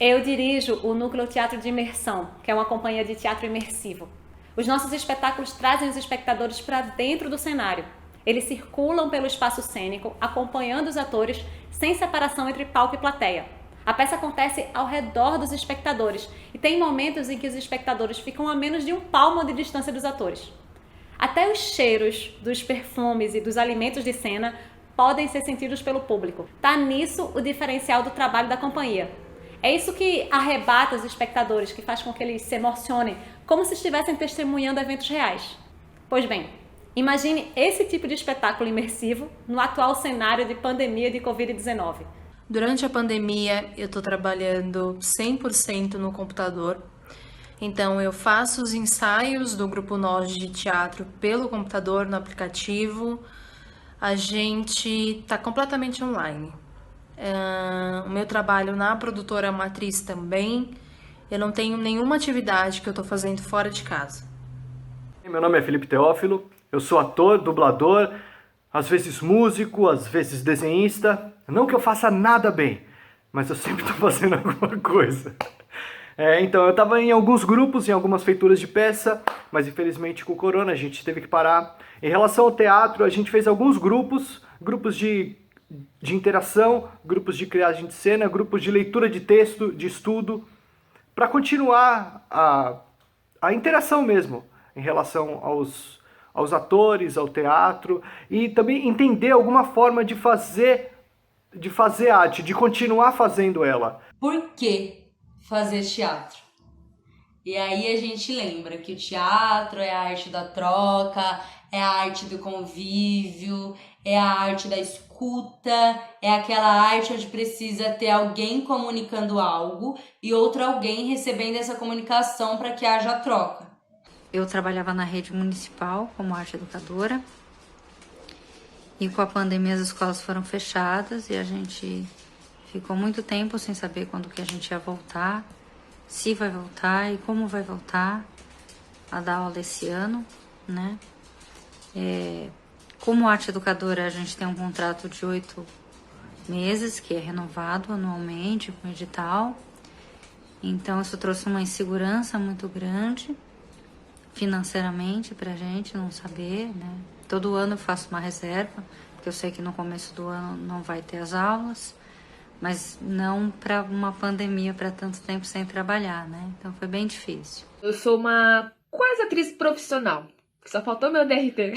Eu dirijo o Núcleo Teatro de Imersão, que é uma companhia de teatro imersivo. Os nossos espetáculos trazem os espectadores para dentro do cenário. Eles circulam pelo espaço cênico, acompanhando os atores, sem separação entre palco e plateia. A peça acontece ao redor dos espectadores e tem momentos em que os espectadores ficam a menos de um palmo de distância dos atores. Até os cheiros dos perfumes e dos alimentos de cena podem ser sentidos pelo público. Tá nisso o diferencial do trabalho da companhia. É isso que arrebata os espectadores, que faz com que eles se emocionem, como se estivessem testemunhando eventos reais. Pois bem, imagine esse tipo de espetáculo imersivo no atual cenário de pandemia de Covid-19. Durante a pandemia, eu estou trabalhando 100% no computador. Então, eu faço os ensaios do Grupo Nós de teatro pelo computador, no aplicativo. A gente está completamente online. O meu trabalho na produtora matriz também. Eu não tenho nenhuma atividade que eu estou fazendo fora de casa. Meu nome é Felipe Teófilo, eu sou ator, dublador, às vezes músico, às vezes desenhista. Não que eu faça nada bem, mas eu sempre estou fazendo alguma coisa. Então, eu estava em alguns grupos, em algumas feituras de peça, mas infelizmente com o corona a gente teve que parar. Em relação ao teatro, a gente fez alguns grupos de interação, grupos de criagem de cena, grupos de leitura de texto, de estudo, para continuar a interação mesmo em relação aos atores, ao teatro, e também entender alguma forma de fazer arte, de continuar fazendo ela. Por que fazer teatro? E aí a gente lembra que o teatro é a arte da troca, é a arte do convívio, é a arte da escuta, é aquela arte onde precisa ter alguém comunicando algo e outro alguém recebendo essa comunicação para que haja troca. Eu trabalhava na rede municipal como arte educadora e com a pandemia as escolas foram fechadas e a gente ficou muito tempo sem saber quando que a gente ia voltar, se vai voltar e como vai voltar a dar aula esse ano, né? Como arte educadora, a gente tem um contrato de 8 meses, que é renovado anualmente com edital. Então, isso trouxe uma insegurança muito grande financeiramente pra gente não saber, né? Todo ano eu faço uma reserva, porque eu sei que no começo do ano não vai ter as aulas, mas não para uma pandemia, para tanto tempo sem trabalhar, né? Então foi bem difícil. Eu sou uma quase atriz profissional, só faltou meu DRT.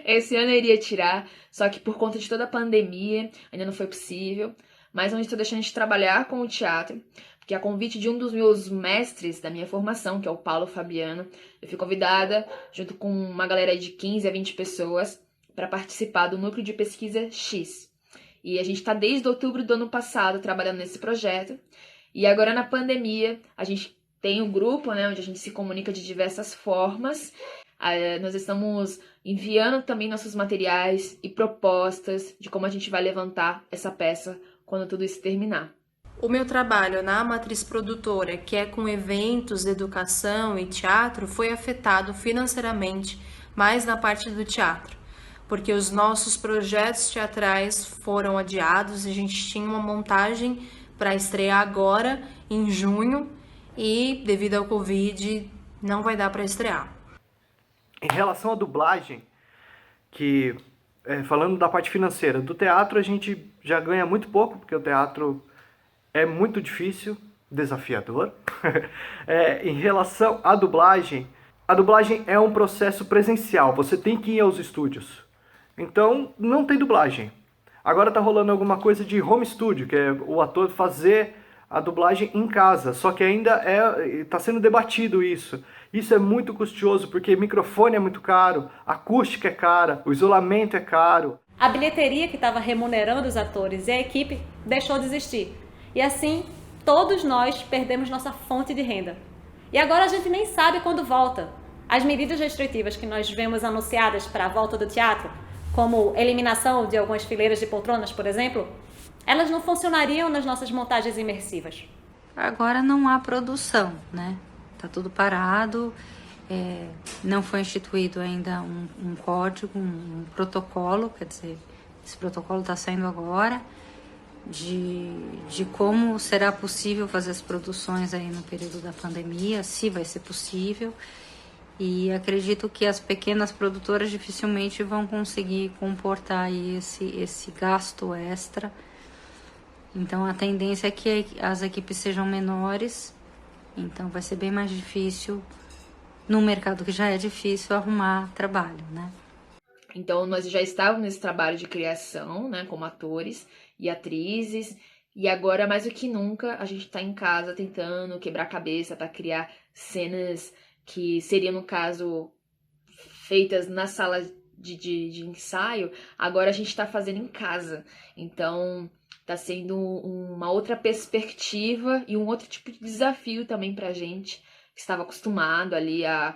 Esse ano eu iria tirar, só que por conta de toda a pandemia ainda não foi possível. Mas eu estou deixando de trabalhar com o teatro, porque a convite de um dos meus mestres da minha formação, que é o Paulo Fabiano, eu fui convidada, junto com uma galera de 15 a 20 pessoas, para participar do Núcleo de Pesquisa X. E a gente está desde outubro do ano passado trabalhando nesse projeto. E agora na pandemia a gente tem um grupo, né, onde a gente se comunica de diversas formas. Nós estamos enviando também nossos materiais e propostas de como a gente vai levantar essa peça quando tudo isso terminar. O meu trabalho na matriz produtora, que é com eventos, educação e teatro, foi afetado financeiramente mais na parte do teatro, porque os nossos projetos teatrais foram adiados e a gente tinha uma montagem para estrear agora, em junho, e devido ao Covid, não vai dar para estrear. Em relação à dublagem, falando da parte financeira, do teatro a gente já ganha muito pouco, porque o teatro é muito difícil, desafiador. Em relação à dublagem, a dublagem é um processo presencial, você tem que ir aos estúdios. Então, não tem dublagem. Agora tá rolando alguma coisa de home studio, que é o ator fazer a dublagem em casa, só que ainda tá sendo debatido isso. Isso é muito custoso, porque microfone é muito caro, acústica é cara, o isolamento é caro. A bilheteria que estava remunerando os atores e a equipe deixou de existir. E assim, todos nós perdemos nossa fonte de renda. E agora a gente nem sabe quando volta. As medidas restritivas que nós vemos anunciadas para a volta do teatro, como eliminação de algumas fileiras de poltronas, por exemplo, elas não funcionariam nas nossas montagens imersivas. Agora não há produção, né? Tá tudo parado, não foi instituído ainda um código, um protocolo, quer dizer, esse protocolo está saindo agora. de como será possível fazer as produções aí no período da pandemia, se vai ser possível. E acredito que as pequenas produtoras dificilmente vão conseguir comportar aí esse gasto extra. Então a tendência é que as equipes sejam menores, então vai ser bem mais difícil, no mercado que já é difícil, arrumar trabalho, né? Então, nós já estávamos nesse trabalho de criação, né, como atores e atrizes, e agora, mais do que nunca, a gente está em casa tentando quebrar a cabeça para criar cenas que seriam, no caso, feitas na sala de ensaio, agora a gente está fazendo em casa. Então, está sendo uma outra perspectiva e um outro tipo de desafio também para a gente, que estava acostumado ali a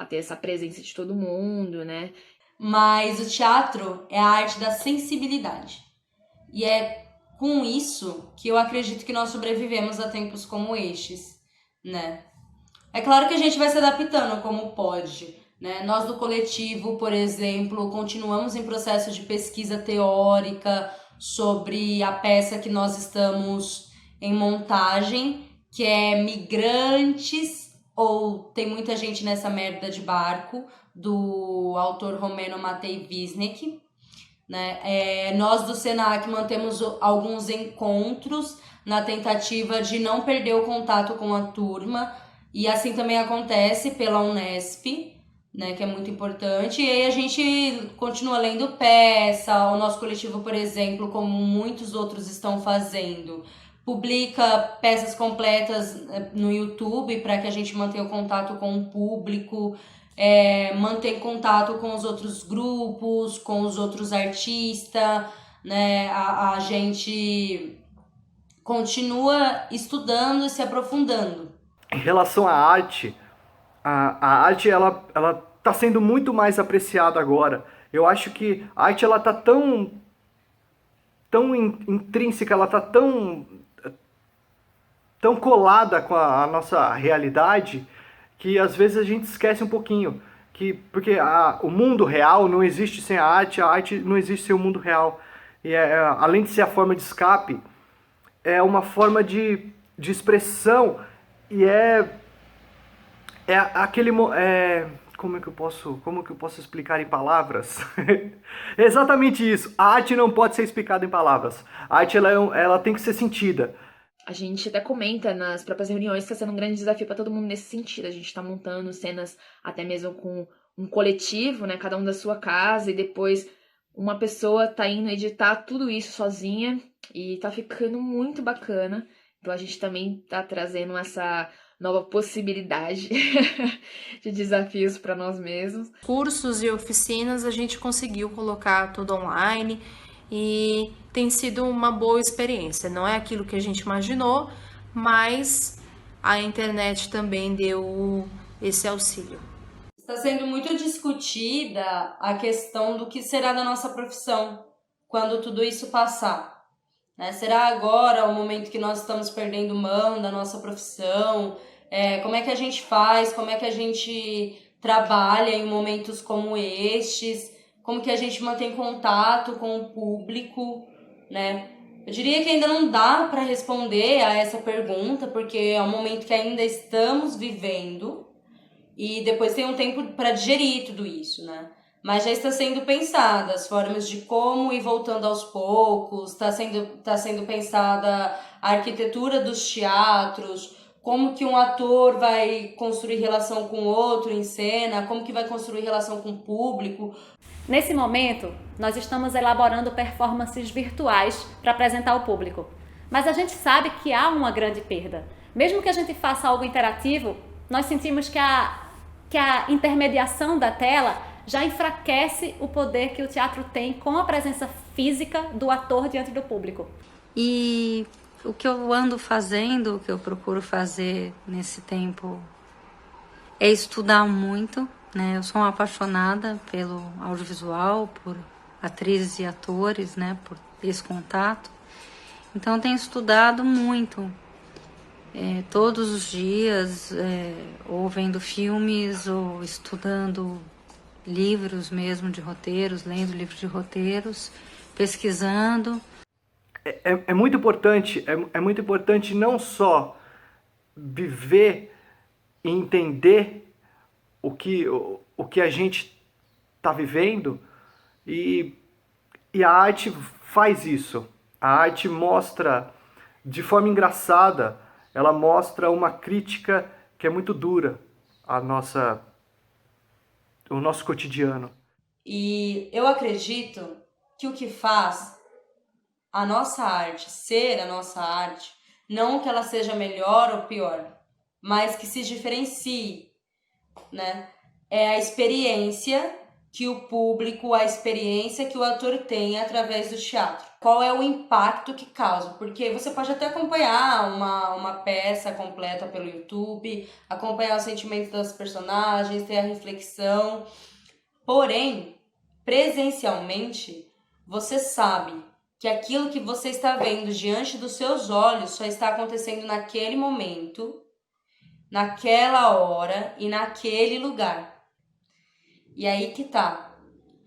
ter essa presença de todo mundo, né? Mas o teatro é a arte da sensibilidade. E é com isso que eu acredito que nós sobrevivemos a tempos como estes, né? É claro que a gente vai se adaptando como pode, né? Nós do coletivo, por exemplo, continuamos em processo de pesquisa teórica sobre a peça que nós estamos em montagem, que é Migrantes, ou Tem Muita Gente Nessa Merda de Barco, do autor romeno Matei Wisnik, né? Nós do Senac mantemos alguns encontros na tentativa de não perder o contato com a turma, e assim também acontece pela Unesp, né, que é muito importante, e aí a gente continua lendo peça. O nosso coletivo, por exemplo, como muitos outros estão fazendo, publica peças completas no YouTube para que a gente mantenha o contato com o público, mantém contato com os outros grupos, com os outros artistas, né? A gente continua estudando e se aprofundando. Em relação à arte, a arte ela está sendo muito mais apreciada agora. Eu acho que a arte ela está tão intrínseca, ela está tão colada com a nossa realidade, que às vezes a gente esquece um pouquinho. Porque o mundo real não existe sem a arte não existe sem o mundo real. E além de ser a forma de escape, é uma forma de expressão, e aquele... Como que eu posso explicar em palavras? É exatamente isso. A arte não pode ser explicada em palavras. A arte ela tem que ser sentida. A gente até comenta nas próprias reuniões que está sendo um grande desafio para todo mundo nesse sentido. A gente está montando cenas até mesmo com um coletivo, né? Cada um da sua casa, e depois uma pessoa tá indo editar tudo isso sozinha, e tá ficando muito bacana. Então a gente também tá trazendo essa nova possibilidade de desafios para nós mesmos. Cursos e oficinas a gente conseguiu colocar tudo online e tem sido uma boa experiência. Não é aquilo que a gente imaginou, mas a internet também deu esse auxílio. Está sendo muito discutida a questão do que será da nossa profissão quando tudo isso passar, né? Será agora o momento que nós estamos perdendo mão da nossa profissão? Como é que a gente faz? Como é que a gente trabalha em momentos como estes? Como que a gente mantém contato com o público, né? Eu diria que ainda não dá para responder a essa pergunta, porque é um momento que ainda estamos vivendo, e depois tem um tempo para digerir tudo isso, né? Mas já está sendo pensada as formas de como ir voltando aos poucos, está sendo pensada a arquitetura dos teatros, como que um ator vai construir relação com o outro em cena, como que vai construir relação com o público. Nesse momento, nós estamos elaborando performances virtuais para apresentar ao público. Mas a gente sabe que há uma grande perda. Mesmo que a gente faça algo interativo, nós sentimos que a intermediação da tela já enfraquece o poder que o teatro tem com a presença física do ator diante do público. E o que eu ando fazendo, o que eu procuro fazer nesse tempo, é estudar muito, né? Eu sou uma apaixonada pelo audiovisual, por atrizes e atores, né? Por esse contato. Então eu tenho estudado muito, todos os dias, ou vendo filmes, ou estudando livros mesmo de roteiros, lendo livros de roteiros, pesquisando. é muito importante não só viver e entender o que a gente está vivendo, e a arte faz isso. A arte mostra de forma engraçada, ela mostra uma crítica que é muito dura o nosso cotidiano. E eu acredito que o que faz a nossa arte ser a nossa arte, não que ela seja melhor ou pior, mas que se diferencie, né? É a experiência que o público, a experiência que o ator tem através do teatro. Qual é o impacto que causa? Porque você pode até acompanhar uma peça completa pelo YouTube, acompanhar os sentimentos das personagens, ter a reflexão. Porém, presencialmente, você sabe que aquilo que você está vendo diante dos seus olhos só está acontecendo naquele momento, naquela hora e naquele lugar. E aí que tá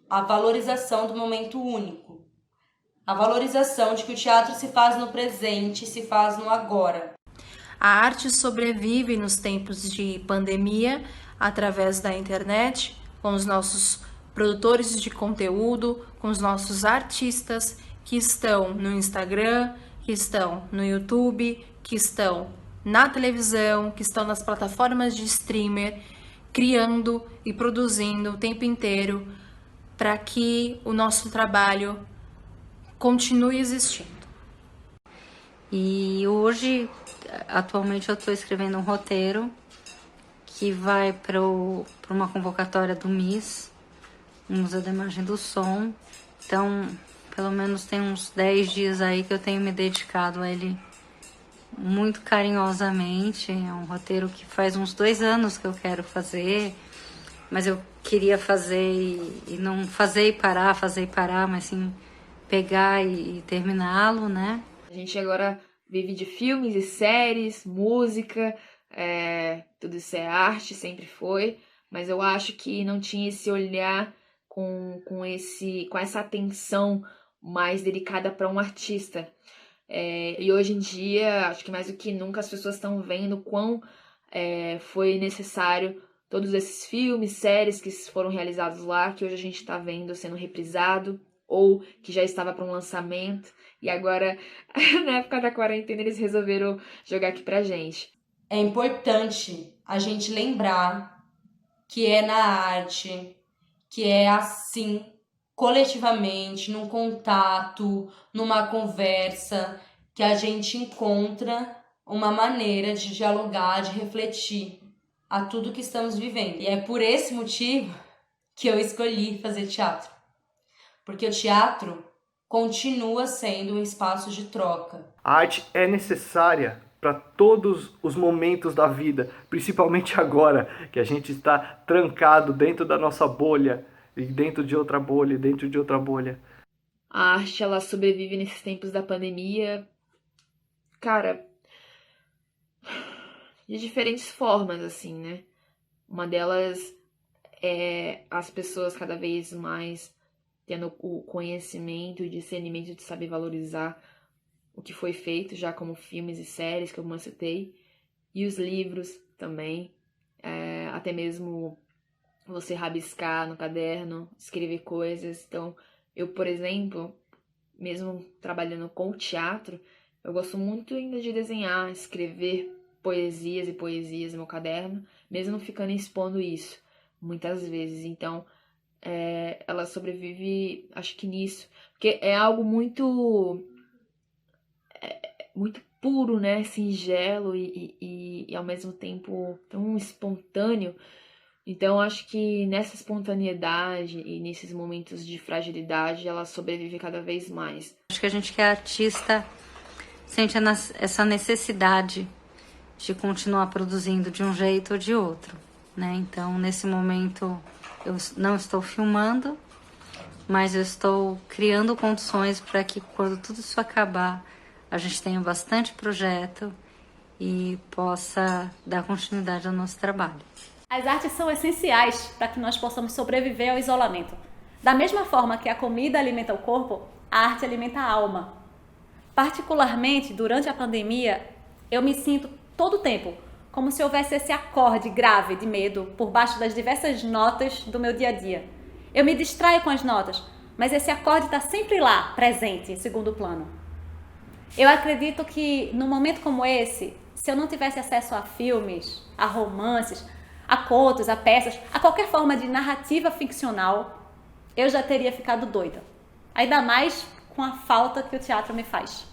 a valorização do momento único. A valorização de que o teatro se faz no presente, se faz no agora. A arte sobrevive nos tempos de pandemia através da internet, com os nossos produtores de conteúdo, com os nossos artistas que estão no Instagram, que estão no YouTube, que estão na televisão, que estão nas plataformas de streamer, criando e produzindo o tempo inteiro para que o nosso trabalho continue existindo. E hoje, atualmente, eu estou escrevendo um roteiro que vai para uma convocatória do MIS, o Museu da Imagem do Som. Então, pelo menos tem uns 10 dias aí que eu tenho me dedicado a ele muito carinhosamente. É um roteiro que faz uns 2 anos que eu quero fazer, mas eu queria fazer e não fazer e parar, mas sim pegar e terminá-lo, né? A gente agora vive de filmes e séries, música, tudo isso é arte, sempre foi, mas eu acho que não tinha esse olhar com essa atenção mais dedicada para um artista. E hoje em dia, acho que mais do que nunca, as pessoas estão vendo quão foi necessário todos esses filmes, séries que foram realizados lá, que hoje a gente está vendo sendo reprisado, ou que já estava para um lançamento, e agora, na época da quarentena, eles resolveram jogar aqui pra gente. É importante a gente lembrar que é na arte, que é assim, coletivamente, num contato, numa conversa, que a gente encontra uma maneira de dialogar, de refletir a tudo que estamos vivendo. E é por esse motivo que eu escolhi fazer teatro. Porque o teatro continua sendo um espaço de troca. A arte é necessária para todos os momentos da vida, principalmente agora, que a gente está trancado dentro da nossa bolha, e dentro de outra bolha, e dentro de outra bolha. A arte, ela sobrevive nesses tempos da pandemia, cara, de diferentes formas, assim, né? Uma delas é as pessoas cada vez mais tendo o conhecimento e discernimento de saber valorizar o que foi feito, já como filmes e séries, que eu citei, e os livros também, até mesmo você rabiscar no caderno, escrever coisas. Então, eu, por exemplo, mesmo trabalhando com teatro, eu gosto muito ainda de desenhar, escrever poesias e poesias no meu caderno, mesmo não ficando expondo isso, muitas vezes. Então, ela sobrevive, acho que nisso, porque é algo muito puro, né, singelo e ao mesmo tempo tão espontâneo. Então acho que nessa espontaneidade e nesses momentos de fragilidade ela sobrevive cada vez mais. Acho que a gente que é artista sente essa necessidade de continuar produzindo de um jeito ou de outro, né? Então nesse momento eu não estou filmando, mas eu estou criando condições para que quando tudo isso acabar, a gente tenha bastante projeto e possa dar continuidade ao nosso trabalho. As artes são essenciais para que nós possamos sobreviver ao isolamento. Da mesma forma que a comida alimenta o corpo, a arte alimenta a alma. Particularmente, durante a pandemia, eu me sinto todo o tempo como se houvesse esse acorde grave de medo por baixo das diversas notas do meu dia a dia. Eu me distraio com as notas, mas esse acorde está sempre lá, presente, em segundo plano. Eu acredito que, num momento como esse, se eu não tivesse acesso a filmes, a romances, a contos, a peças, a qualquer forma de narrativa ficcional, eu já teria ficado doida. Ainda mais com a falta que o teatro me faz.